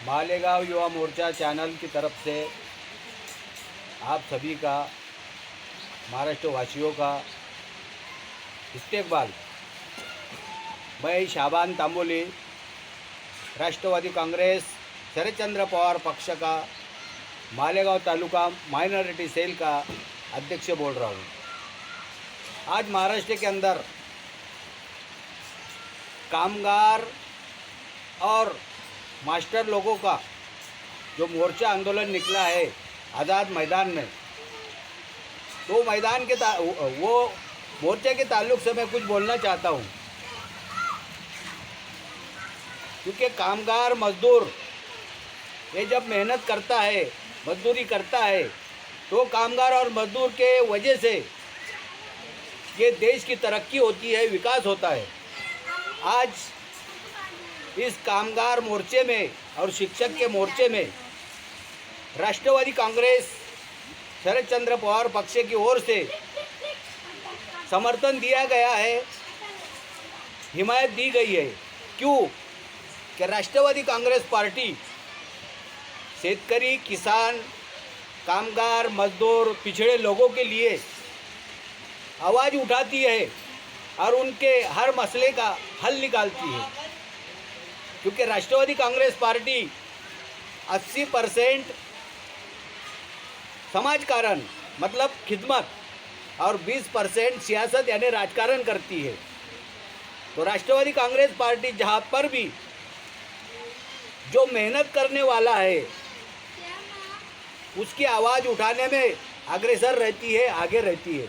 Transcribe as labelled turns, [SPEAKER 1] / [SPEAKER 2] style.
[SPEAKER 1] Malegaon Yuva Morcha channel की तरफ से आप सभी का, महाराष्ट्र वासियों का इस्तेकबाल। मैं शाबान तांबोली, राष्ट्रवादी कांग्रेस शरदचंद्र पवार पक्ष का मालेगांव तालुका माइनॉरिटी सेल का अध्यक्ष बोल रहा हूँ। आज महाराष्ट्र के अंदर कामगार और मास्टर लोगों का जो मोर्चा आंदोलन निकला है आज़ाद मैदान में, तो मैदान के वो मोर्चे के ताल्लुक से मैं कुछ बोलना चाहता हूँ। क्योंकि कामगार मजदूर ये जब मेहनत करता है, मजदूरी करता है, तो कामगार और मजदूर के वजह से ये देश की तरक्की होती है, विकास होता है। आज इस कामगार मोर्चे में और शिक्षक के मोर्चे में राष्ट्रवादी कांग्रेस शरदचंद्र पवार पक्ष की ओर से समर्थन दिया गया है, हिमायत दी गई है। क्यों कि राष्ट्रवादी कांग्रेस पार्टी शेतकरी, किसान, कामगार, मजदूर, पिछड़े लोगों के लिए आवाज़ उठाती है और उनके हर मसले का हल निकालती है। क्योंकि राष्ट्रवादी कांग्रेस पार्टी 80% समाजकारण मतलब खिदमत और 20% सियासत यानी राजकारण करती है। तो राष्ट्रवादी कांग्रेस पार्टी जहाँ पर भी जो मेहनत करने वाला है उसकी आवाज़ उठाने में अग्रसर रहती है, आगे रहती है।